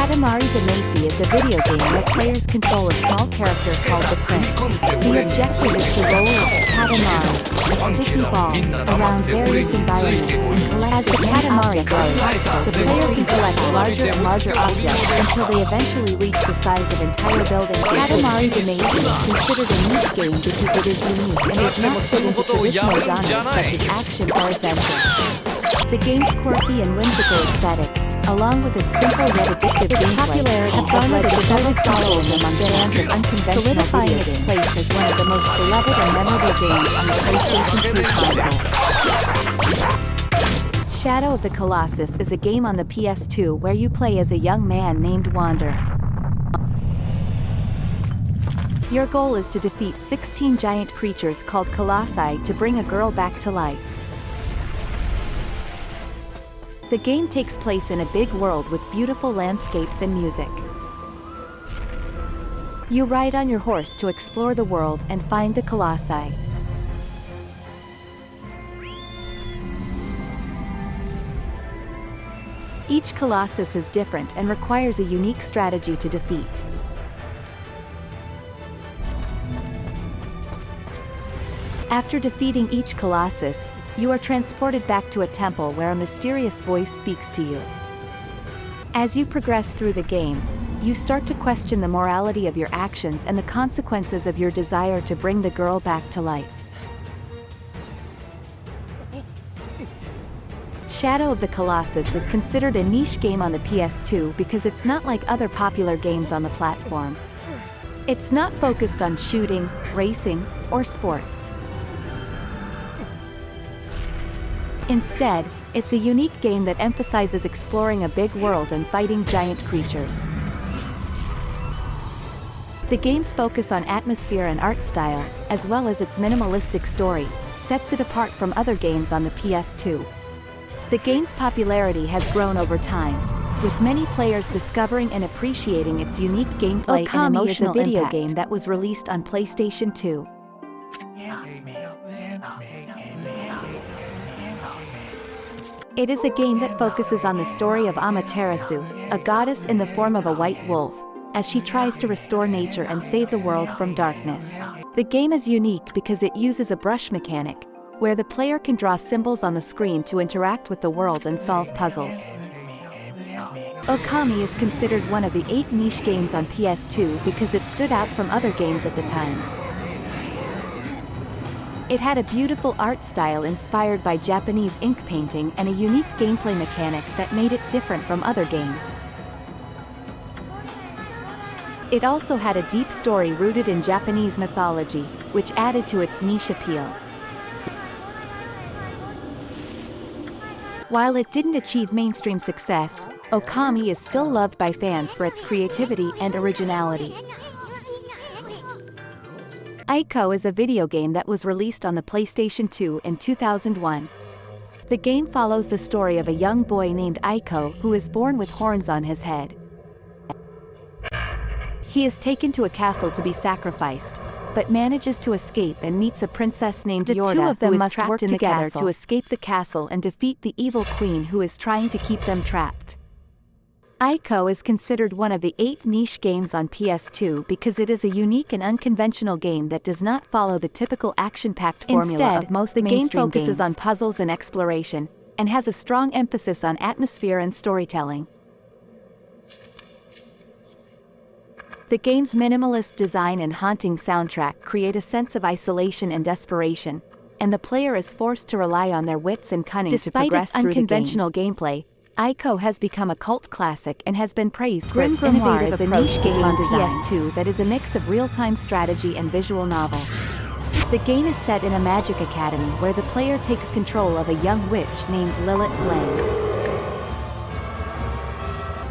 Katamari Damacy is a video game where players control a small character called the Prince. The objective is to roll a Katamari, a sticky ball, around various environments and collect. As the Katamari grows, the player can select larger and larger objects until they eventually reach the size of entire buildings. Katamari Damacy is considered a niche game because it is unique and does not fit into traditional genres such as action or adventure. The game's quirky and whimsical aesthetic, along with its simple yet addictive gameplay, have garnered several followers among fans of unconventional, solidifying its place as one of the most beloved and memorable games on the PlayStation 2 console. Shadow of the Colossus is a game on the PS2 where you play as a young man named Wander. Your goal is to defeat 16 giant creatures called Colossi to bring a girl back to life. The game takes place in a big world with beautiful landscapes and music. You ride on your horse to explore the world and find the Colossi. Each Colossus is different and requires a unique strategy to defeat. After defeating each Colossus, you are transported back to a temple where a mysterious voice speaks to you. As you progress through the game, you start to question the morality of your actions and the consequences of your desire to bring the girl back to life. Shadow of the Colossus is considered a niche game on the PS2 because it's not like other popular games on the platform. It's not focused on shooting, racing, or sports. Instead, it's a unique game that emphasizes exploring a big world and fighting giant creatures. The game's focus on atmosphere and art style, as well as its minimalistic story, sets it apart from other games on the PS2. The game's popularity has grown over time, with many players discovering and appreciating its unique gameplay and emotional video impact. Game that was released on PlayStation 2. It is a game that focuses on the story of Amaterasu, a goddess in the form of a white wolf, as she tries to restore nature and save the world from darkness. The game is unique because it uses a brush mechanic, where the player can draw symbols on the screen to interact with the world and solve puzzles. Okami is considered one of the 8 niche games on PS2 because it stood out from other games at the time. It had a beautiful art style inspired by Japanese ink painting and a unique gameplay mechanic that made it different from other games. It also had a deep story rooted in Japanese mythology, which added to its niche appeal. While it didn't achieve mainstream success, Okami is still loved by fans for its creativity and originality. Ico is a video game that was released on the PlayStation 2 in 2001. The game follows the story of a young boy named Ico who is born with horns on his head. He is taken to a castle to be sacrificed, but manages to escape and meets a princess named Yorda. The two of them must work together to escape the castle and defeat the evil queen who is trying to keep them trapped. Ico is considered one of the 8 niche games on PS2 because it is a unique and unconventional game that does not follow the typical action-packed formula of most mainstream games. The game focuses on puzzles and exploration, and has a strong emphasis on atmosphere and storytelling. The game's minimalist design and haunting soundtrack create a sense of isolation and desperation, and the player is forced to rely on their wits and cunning to progress through the game. Despite its unconventional gameplay, Ico has become a cult classic and has been praised for its innovative approach to game design. PS2 that is a mix of real-time strategy and visual novel. The game is set in a magic academy where the player takes control of a young witch named Lilith Bland.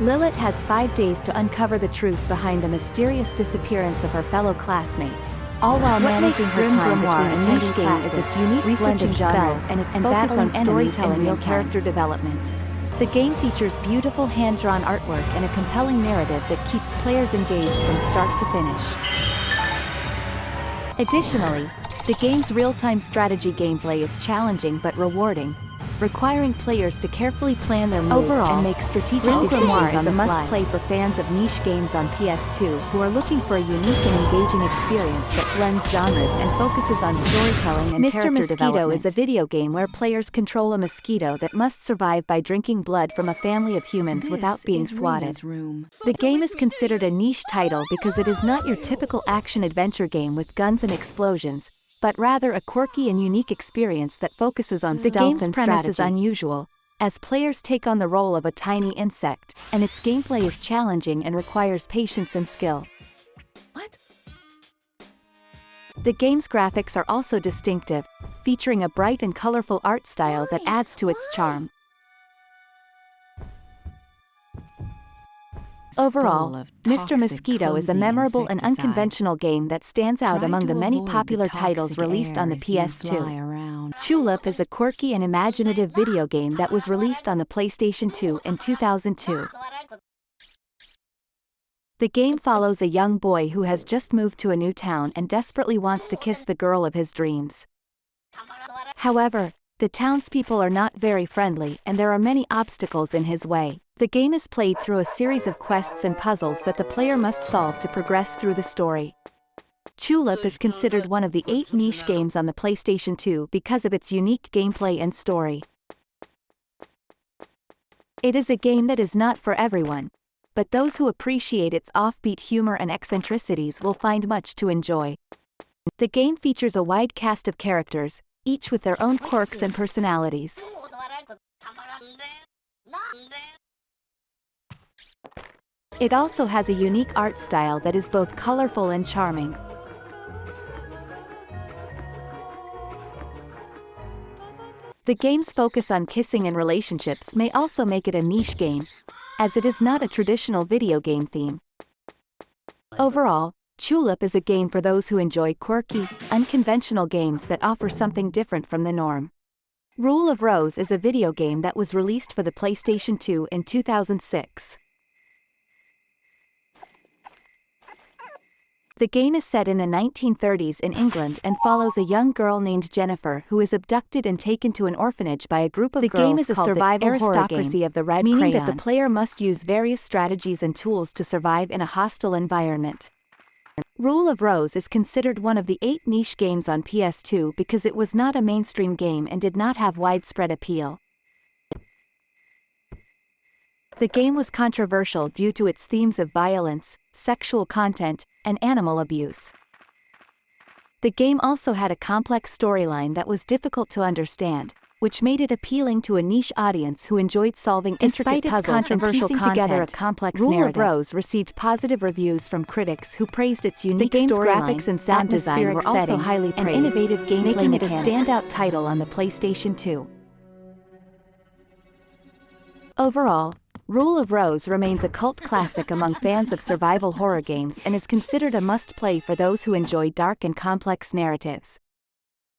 Lilith has 5 days to uncover the truth behind the mysterious disappearance of her fellow classmates, all while managing her time between attending classes, its unique blend of spells and its focus on storytelling and character development. The game features beautiful hand-drawn artwork and a compelling narrative that keeps players engaged from start to finish. Additionally, the game's real-time strategy gameplay is challenging but rewarding, requiring players to carefully plan their moves and make strategic decisions on the fly. Must-play for fans of niche games on PS2 who are looking for a unique and engaging experience that blends genres and focuses on storytelling and character development. Mr. Mosquito is a video game where players control a mosquito that must survive by drinking blood from a family of humans without being swatted. The game is considered a niche title because it is not your typical action-adventure game with guns and explosions, but rather a quirky and unique experience that focuses on stealth and strategy. The game's premise is unusual, as players take on the role of a tiny insect, and its gameplay is challenging and requires patience and skill. What? The game's graphics are also distinctive, featuring a bright and colorful art style that adds to its charm. Overall, Mr. Mosquito is a memorable and unconventional game that stands out among the many popular titles released on the PS2. Tulip is a quirky and imaginative video game that was released on the PlayStation 2 in 2002. The game follows a young boy who has just moved to a new town and desperately wants to kiss the girl of his dreams. However, the townspeople are not very friendly and there are many obstacles in his way. The game is played through a series of quests and puzzles that the player must solve to progress through the story. Tulip is considered one of the 8 niche games on the PlayStation 2 because of its unique gameplay and story. It is a game that is not for everyone, but those who appreciate its offbeat humor and eccentricities will find much to enjoy. The game features a wide cast of characters, each with their own quirks and personalities. It also has a unique art style that is both colorful and charming. The game's focus on kissing and relationships may also make it a niche game, as it is not a traditional video game theme. Overall, Tulip is a game for those who enjoy quirky, unconventional games that offer something different from the norm. Rule of Rose is a video game that was released for the PlayStation 2 in 2006. The game is set in the 1930s in England and follows a young girl named Jennifer who is abducted and taken to an orphanage by a group of girls. The game is a survival aristocracy of the red crayon, meaning that the player must use various strategies and tools to survive in a hostile environment. Rule of Rose is considered one of the 8 niche games on PS2 because it was not a mainstream game and did not have widespread appeal. The game was controversial due to its themes of violence, sexual content, and animal abuse. The game also had a complex storyline that was difficult to understand, which made it appealing to a niche audience who enjoyed solving intricate puzzles and piecing together a complex narrative. Rule of Rose received positive reviews from critics who praised its unique storyline. The game's graphics and sound design were also highly praised, and innovative gameplay making it a standout title on the PlayStation 2. Overall, Rule of Rose remains a cult classic among fans of survival horror games and is considered a must-play for those who enjoy dark and complex narratives.